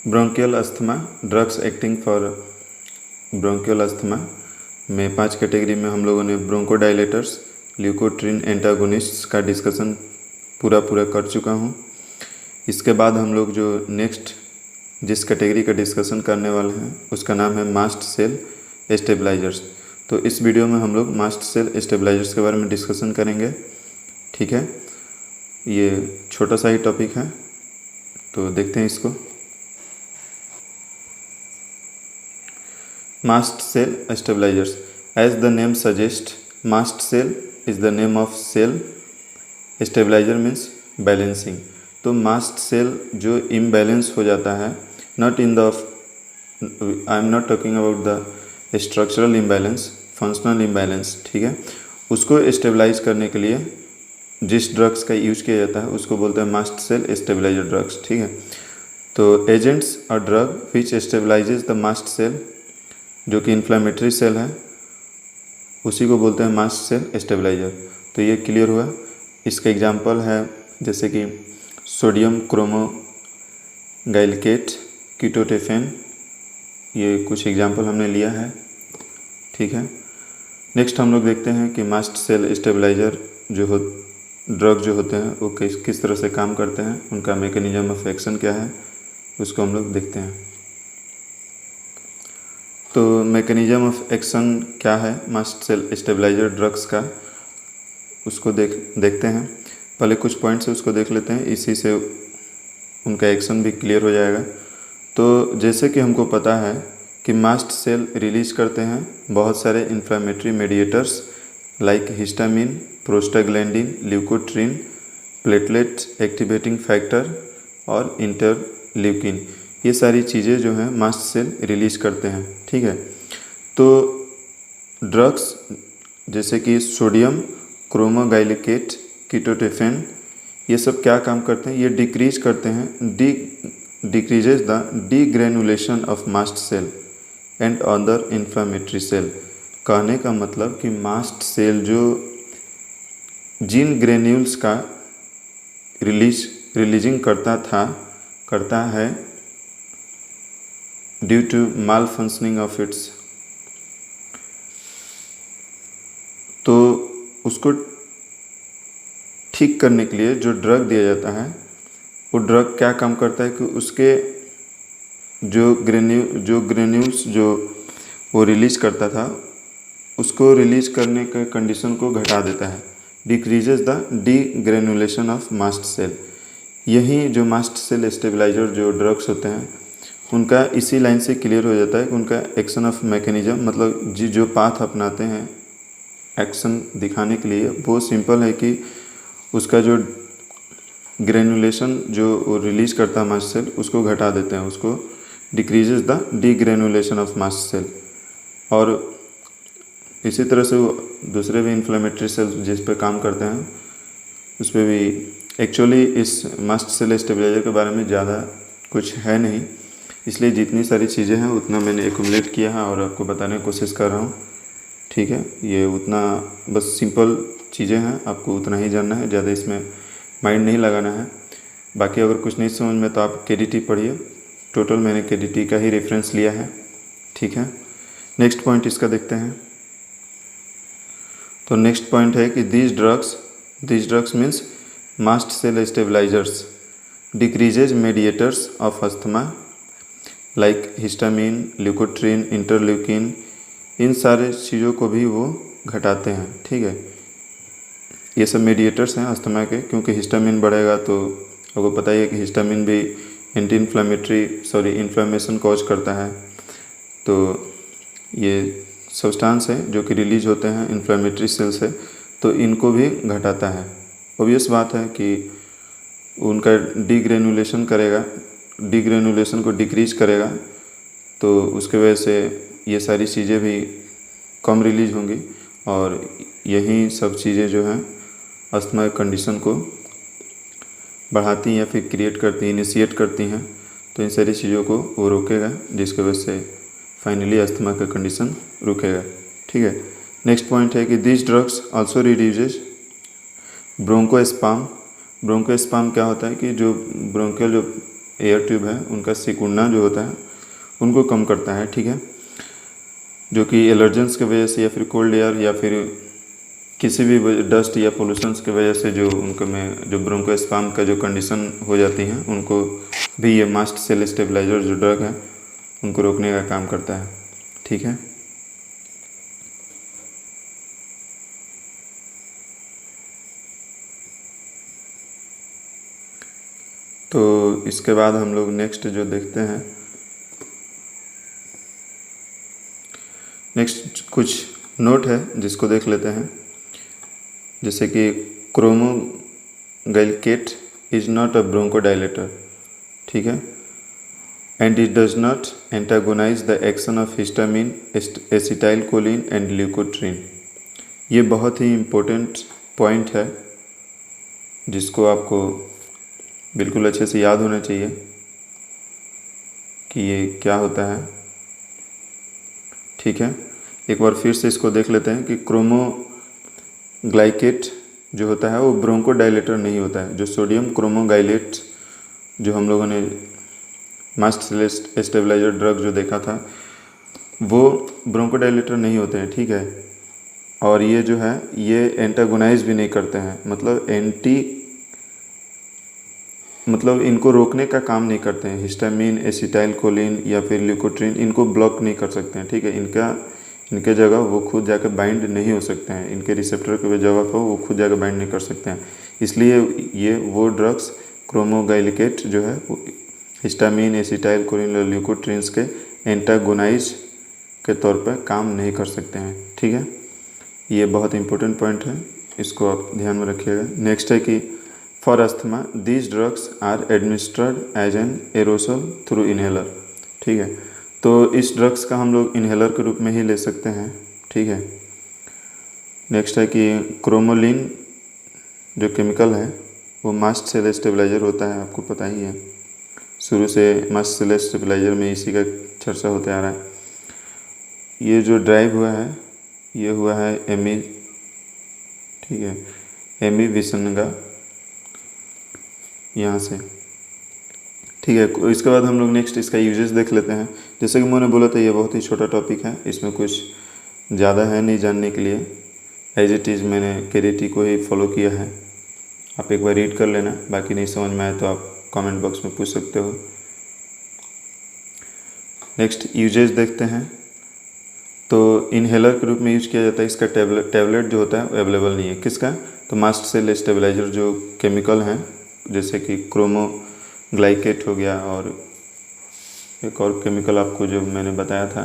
Bronchial asthma, drugs acting for bronchial asthma में 5 category में हम लोगों ने ब्रोंकोडायलेटर्स, ल्यूकोट्रिन एंटागोनिस्ट्स का डिस्कशन पूरा कर चुका हूँ। इसके बाद हम लोग जो नेक्स्ट जिस कैटेगरी का डिस्कशन करने वाले हैं उसका नाम है मास्ट सेल स्टेबलाइजर्स। तो इस वीडियो में हम लोग मास्ट सेल स्टेबलाइजर्स के बारे में डिस्कशन करेंगे। ठीक है, ये छोटा सा ही टॉपिक है, तो देखते हैं इसको। Mast cell stabilizers. As the name suggests, mast cell is the name of cell. Stabilizer means balancing. तो mast cell जो imbalance हो जाता है, not in the, I am not talking about the structural imbalance, functional imbalance, ठीक है। उसको stabilise करने के लिए जिस ड्रग्स का यूज किया जाता है उसको बोलते हैं मास्ट सेल स्टेबलाइजर ड्रग्स। ठीक है, तो एजेंट्स और drug which stabilizes the mast cell, जो कि इन्फ्लामेटरी सेल है, उसी को बोलते हैं मास्ट सेल स्टेबलाइजर। तो ये क्लियर हुआ। इसका एग्जांपल है जैसे कि सोडियम क्रोमोगाइलकेट, कीटोटेफेन, ये कुछ एग्जांपल हमने लिया है। ठीक है, नेक्स्ट हम लोग देखते हैं कि मास्ट सेल स्टेबलाइजर ड्रग जो होते हैं वो किस तरह से काम करते हैं, उनका मैकेनिज्म ऑफ एक्शन क्या है, उसको हम लोग देखते हैं। तो मैकेनिज्म ऑफ एक्शन क्या है मास्ट सेल स्टेबलाइजर ड्रग्स का, उसको देखते हैं। पहले कुछ पॉइंट्स है उसको देख लेते हैं, इसी से उनका एक्शन भी क्लियर हो जाएगा। तो जैसे कि हमको पता है कि मास्ट सेल रिलीज करते हैं बहुत सारे inflammatory mediators like histamine, prostaglandin, leukotriene, platelet activating factor और इंटरल्यूकिन, ये सारी चीज़ें जो हैं मास्ट सेल रिलीज करते हैं। ठीक है, तो ड्रग्स जैसे कि सोडियम क्रोमोगाइलकेट, कीटोटेफेन, ये सब क्या काम करते हैं, ये डिक्रीज करते हैं, decreases the degranulation of mast cell and other inflammatory cell. कहने का मतलब कि मास्ट सेल जो जिन ग्रेन्यूल्स का रिलीजिंग करता है due to malfunctioning of its, तो उसको ठीक करने के लिए जो ड्रग दिया जाता है वो ड्रग क्या काम करता है कि उसके जो ग्रेन्यूल्स जो वो रिलीज करता था उसको रिलीज करने के कंडीशन को घटा देता है, decreases the degranulation of mast cell. यही जो मास्ट सेल स्टेबलाइजर जो ड्रग्स होते हैं उनका इसी लाइन से क्लियर हो जाता है कि उनका एक्शन ऑफ मैकेनिज्म, मतलब जो पाथ अपनाते हैं एक्शन दिखाने के लिए, वो सिंपल है कि उसका जो ग्रेनुलेशन जो वो रिलीज करता है मास्ट सेल उसको घटा देते हैं, उसको decreases the degranulation of mast cell. और इसी तरह से वो दूसरे भी इन्फ्लेमेटरी सेल जिस पे काम करते हैं उस पर भी एक्चुअली इस मास्ट सेल स्टेबलाइजर के बारे में ज़्यादा कुछ है नहीं, इसलिए जितनी सारी चीज़ें हैं उतना मैंने एक्यूमुलेट किया है और आपको बताने की कोशिश कर रहा हूँ। ठीक है, ये उतना बस सिंपल चीज़ें हैं, आपको उतना ही जानना है, ज़्यादा इसमें माइंड नहीं लगाना है। बाकी अगर कुछ नहीं समझ में तो आप केडीटी पढ़िए, टोटल मैंने केडीटी का ही रेफरेंस लिया है। ठीक है, नेक्स्ट पॉइंट इसका देखते हैं। तो नेक्स्ट पॉइंट है कि these drugs means mast cell stabilisers decreases mediators of asthma like histamine, leukotriene, interleukin, इन सारे चीज़ों को भी वो घटाते हैं। ठीक है, ये सब मेडिएटर्स हैं अस्थमा के, क्योंकि हिस्टामिन बढ़ेगा तो आपको पता ही है कि हिस्टामिन भी इन्फ्लामेशन कॉज करता है। तो ये सब्सटेंस है जो कि रिलीज होते हैं इन्फ्लामेटरी सेल से, तो इनको भी घटाता है। ऑब्वियस बात है कि उनका डीग्रेनुलेशन को डिक्रीज करेगा, तो उसके वजह से ये सारी चीज़ें भी कम रिलीज होंगी और यही सब चीज़ें जो हैं अस्थमा कंडीशन को बढ़ाती हैं या फिर क्रिएट करती हैं, इनिशिएट करती हैं। तो इन सारी चीज़ों को वो रोकेगा, जिसके वजह से फाइनली अस्थमा का कंडीशन रुकेगा। ठीक है, नेक्स्ट पॉइंट है कि दिस ड्रग्स आल्सो रिड्यूसेस ब्रोंकोस्पाम। ब्रोंकोस्पाम क्या होता है कि जो ब्रोंकियल जो एयर ट्यूब है उनका सिकुड़ना जो होता है उनको कम करता है, ठीक है, जो कि एलर्जेंस की वजह से या फिर कोल्ड एयर या फिर किसी भी डस्ट या पोल्यूशंस की वजह से जो उनको में जो ब्रोंकोस्पाज्म का जो कंडीशन हो जाती हैं उनको भी ये मास्ट सेल स्टेबलाइजर जो ड्रग है उनको रोकने का काम करता है, ठीक है। तो इसके बाद हम लोग नेक्स्ट जो देखते हैं, नेक्स्ट कुछ नोट है जिसको देख लेते हैं, जैसे कि cromoglycate is not a bronchodilator, ठीक है, and it does not antagonise the action of histamine, acetylcholine and leukotriene. ये बहुत ही इम्पोर्टेंट पॉइंट है जिसको आपको बिल्कुल अच्छे से याद होना चाहिए कि ये क्या होता है, ठीक है। एक बार फिर से इसको देख लेते हैं कि क्रोमोग्लाइकेट जो होता है वो ब्रोंकोडाइलेटर नहीं होता है। जो सोडियम क्रोमोगाइलेट जो हम लोगों ने मास्ट सेल स्टेबलाइजर ड्रग जो देखा था वो ब्रोंकोडाइलेटर नहीं होते हैं, ठीक है। और ये जो है ये एंटागोनाइज भी नहीं करते हैं, मतलब इनको रोकने का काम नहीं करते हैं। हिस्टामिन, एसिटाइलकोलिन या फिर ल्यूकोट्रीन इनको ब्लॉक नहीं कर सकते हैं, ठीक है। इनके जगह वो खुद जाकर बाइंड नहीं हो सकते हैं, इनके रिसेप्टर के जगह पर वो खुद जाकर बाइंड नहीं कर सकते हैं। इसलिए ये वो ड्रग्स क्रोमोगाइलिकेट जो है हिस्टामिन, एसिटाइलकोलिन और ल्यूकोट्रीन्स के एंटागोनाइज के तौर पर काम नहीं कर सकते हैं, ठीक है। ये बहुत इंपॉर्टेंट पॉइंट है, इसको आप ध्यान में रखिएगा। नेक्स्ट है कि for asthma these drugs are administered as an aerosol through inhaler, ठीक है। तो इस ड्रग्स का हम लोग इनहेलर के रूप में ही ले सकते हैं, ठीक है। नेक्स्ट है कि क्रोमोलिन जो केमिकल है वो मास्ट सेल स्टेबलाइजर होता है, आपको पता ही है, शुरू से मास्ट सेल स्टेबलाइजर में इसी का चर्चा होते आ रहा है। ये जो ड्राइव हुआ है ये हुआ है एमी, ठीक है, एमी विसनगा यहाँ से, ठीक है। इसके बाद हम लोग नेक्स्ट इसका यूजेस देख लेते हैं। जैसे कि मैंने बोला था ये बहुत ही छोटा टॉपिक है, इसमें कुछ ज़्यादा है नहीं जानने के लिए, एज इट इज़ मैंने केरीटी को ही फॉलो किया है। आप एक बार रीड कर लेना, बाकी नहीं समझ में आए तो आप कमेंट बॉक्स में पूछ सकते हो। नेक्स्ट यूजेस देखते हैं। तो इनहेलर के रूप में यूज किया जाता है, इसका टैबलेट जो होता है अवेलेबल नहीं है। किसका? तो मास्ट सेल स्टेबलाइजर जो केमिकल हैं जैसे कि क्रोमोग्लाइकेट हो गया और एक और केमिकल आपको जो मैंने बताया था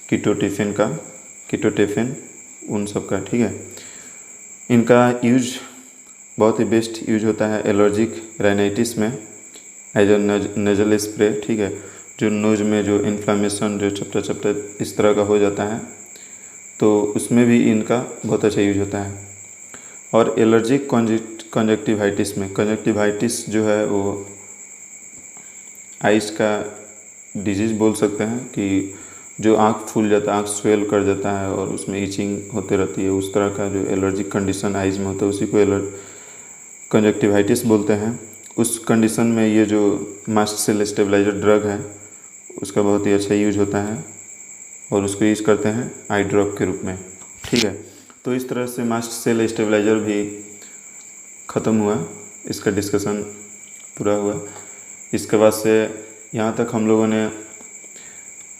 कीटोटेफिन उन सब का, ठीक है। इनका यूज बहुत ही बेस्ट यूज होता है एलर्जिक राइनाइटिस में एज ए नजल स्प्रे, ठीक है। जो नोज में जो इन्फ्लामेशन जो चपटा इस तरह का हो जाता है तो उसमें भी इनका बहुत अच्छा यूज होता है। और एलर्जिक कंजक्टिवाइटिस में, कंजक्टिवाइटिस जो है वो आइस का डिजीज़ बोल सकते हैं कि जो आँख फूल जाता है, आँख स्वेल कर जाता है और उसमें ईचिंग होते रहती है, उस तरह का जो एलर्जिक कंडीशन आइज में होता है उसी को कंजक्टिवाइटिस बोलते हैं। उस कंडीशन में ये जो मास्ट सेल स्टेबलाइजर ड्रग है उसका बहुत ही अच्छा यूज होता है और उसको यूज करते हैं आई ड्रॉप के रूप में, ठीक है। तो इस तरह से मास्ट सेल स्टेबलाइजर भी ख़त्म हुआ, इसका डिस्कशन पूरा हुआ। इसके बाद से यहाँ तक हम लोगों ने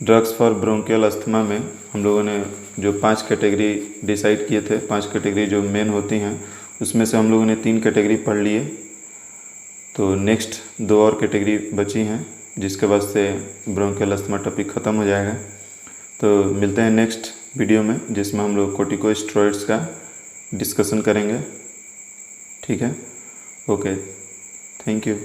ड्रग्स फॉर ब्रोंकियल अस्थमा में हम लोगों ने जो 5 कैटेगरी डिसाइड किए थे, 5 कैटेगरी जो मेन होती हैं उसमें से हम लोगों ने 3 कैटेगरी पढ़ लिए। तो नेक्स्ट 2 और कैटेगरी बची हैं जिसके बाद से ब्रोंकियल अस्थमा टॉपिक ख़त्म हो जाएगा। तो मिलते हैं नेक्स्ट वीडियो में जिसमें हम लोग कोर्टिकोस्टेरॉइड्स का डिस्कशन करेंगे, ठीक है। Okay, thank you.